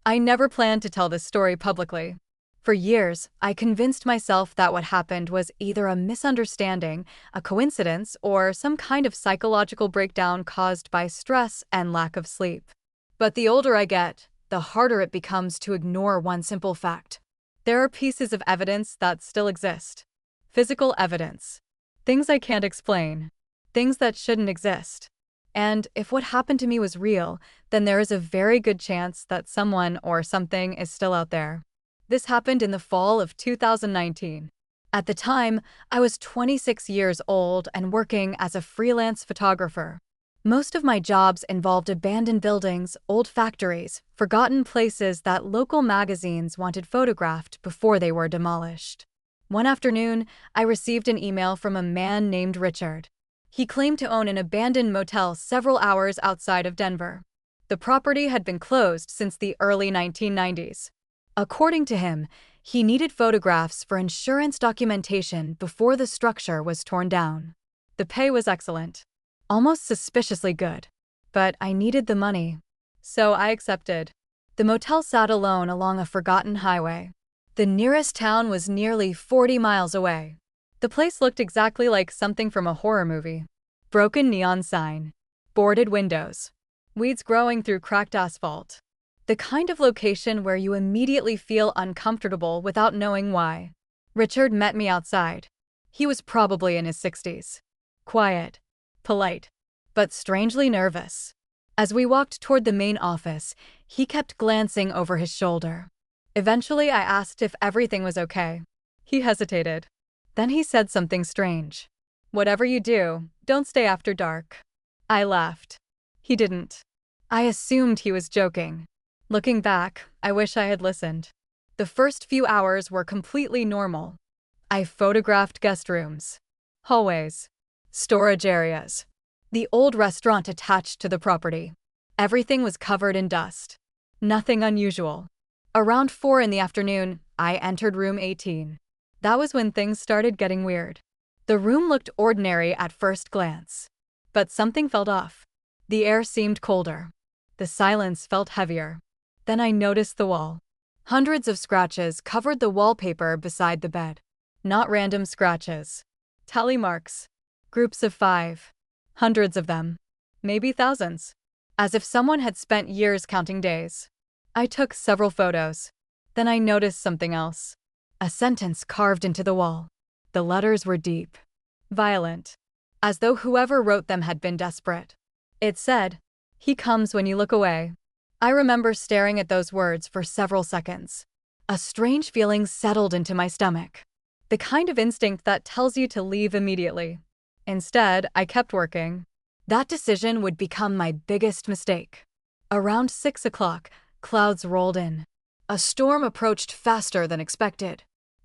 I never planned to tell this story publicly. For years, I convinced myself that what happened was either a misunderstanding, a coincidence, or some kind of psychological breakdown caused by stress and lack of sleep. But the older I get, the harder it becomes to ignore one simple fact. There are pieces of evidence that still exist. Physical evidence. Things I can't explain. Things that shouldn't exist. And if what happened to me was real, then there is a very good chance that someone or something is still out there. This happened in the fall of 2019. At the time, I was 26 years old and working as a freelance photographer. Most of my jobs involved abandoned buildings, old factories, forgotten places that local magazines wanted photographed before they were demolished. One afternoon, I received an email from a man named Richard. He claimed to own an abandoned motel several hours outside of Denver. The property had been closed since the early 1990s. According to him, he needed photographs for insurance documentation before the structure was torn down. The pay was excellent, almost suspiciously good, but I needed the money. So I accepted. The motel sat alone along a forgotten highway. The nearest town was nearly 40 miles away. The place looked exactly like something from a horror movie. Broken neon sign, boarded windows, weeds growing through cracked asphalt. The kind of location where you immediately feel uncomfortable without knowing why. Richard met me outside. He was probably in his 60s. Quiet, polite, but strangely nervous. As we walked toward the main office, he kept glancing over his shoulder. Eventually, I asked if everything was okay. He hesitated. Then he said something strange. "Whatever you do, don't stay after dark." I laughed. He didn't. I assumed he was joking. Looking back, I wish I had listened. The first few hours were completely normal. I photographed guest rooms, hallways, storage areas, the old restaurant attached to the property. Everything was covered in dust. Nothing unusual. Around 4 in the afternoon, I entered room 18. That was when things started getting weird. The room looked ordinary at first glance, but something felt off. The air seemed colder. The silence felt heavier. Then I noticed the wall. Hundreds of scratches covered the wallpaper beside the bed. Not random scratches. Tally marks. Groups of 5. Hundreds of them. Maybe thousands. As if someone had spent years counting days. I took several photos. Then I noticed something else. A sentence carved into the wall. The letters were deep. Violent. As though whoever wrote them had been desperate. It said, "He comes when you look away." I remember staring at those words for several seconds. A strange feeling settled into my stomach. The kind of instinct that tells you to leave immediately. Instead, I kept working. That decision would become my biggest mistake. Around 6 o'clock, clouds rolled in. A storm approached faster than expected.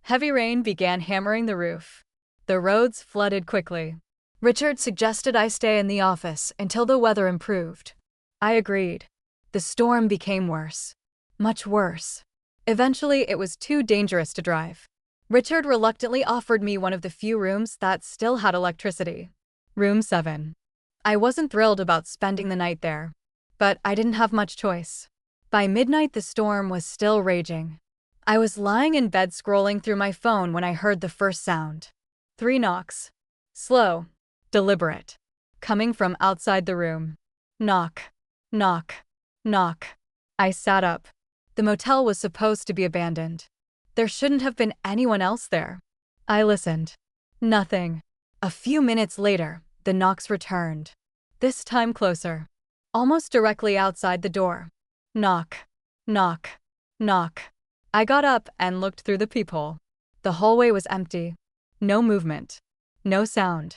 Heavy rain began hammering the roof. The roads flooded quickly. Richard suggested I stay in the office until the weather improved. I agreed. The storm became worse. Much worse. Eventually, it was too dangerous to drive. Richard reluctantly offered me one of the few rooms that still had electricity. Room 7. I wasn't thrilled about spending the night there, but I didn't have much choice. By midnight, the storm was still raging. I was lying in bed scrolling through my phone when I heard the first sound. 3 knocks. Slow. Deliberate. Coming from outside the room. Knock. Knock. Knock. I sat up. The motel was supposed to be abandoned. There shouldn't have been anyone else there. I listened. Nothing. A few minutes later, the knocks returned. This time closer. Almost directly outside the door. Knock. Knock. Knock. I got up and looked through the peephole. The hallway was empty. No movement. No sound.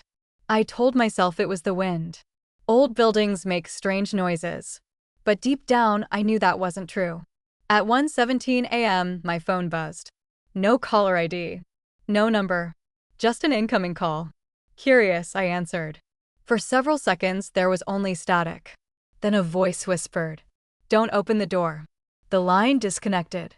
I told myself it was the wind. Old buildings make strange noises. But deep down, I knew that wasn't true. At 1:17 a.m., my phone buzzed. No caller ID. No number. Just an incoming call. Curious, I answered. For several seconds, there was only static. Then a voice whispered, "Don't open the door." The line disconnected.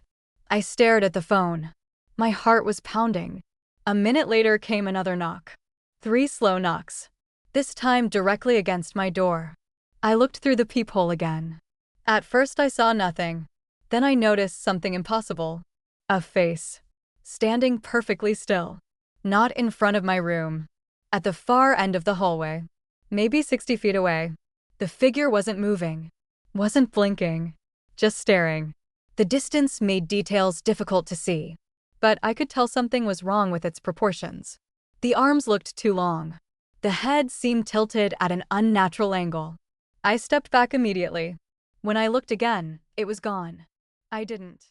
I stared at the phone. My heart was pounding. A minute later came another knock. 3 slow knocks. This time directly against my door. I looked through the peephole again. At first I saw nothing. Then I noticed something impossible. A face. Standing perfectly still. Not in front of my room. At the far end of the hallway. Maybe 60 feet away. The figure wasn't moving. Wasn't blinking. Just staring. The distance made details difficult to see. But I could tell something was wrong with its proportions. The arms looked too long. The head seemed tilted at an unnatural angle. I stepped back immediately. When I looked again, it was gone. I didn't.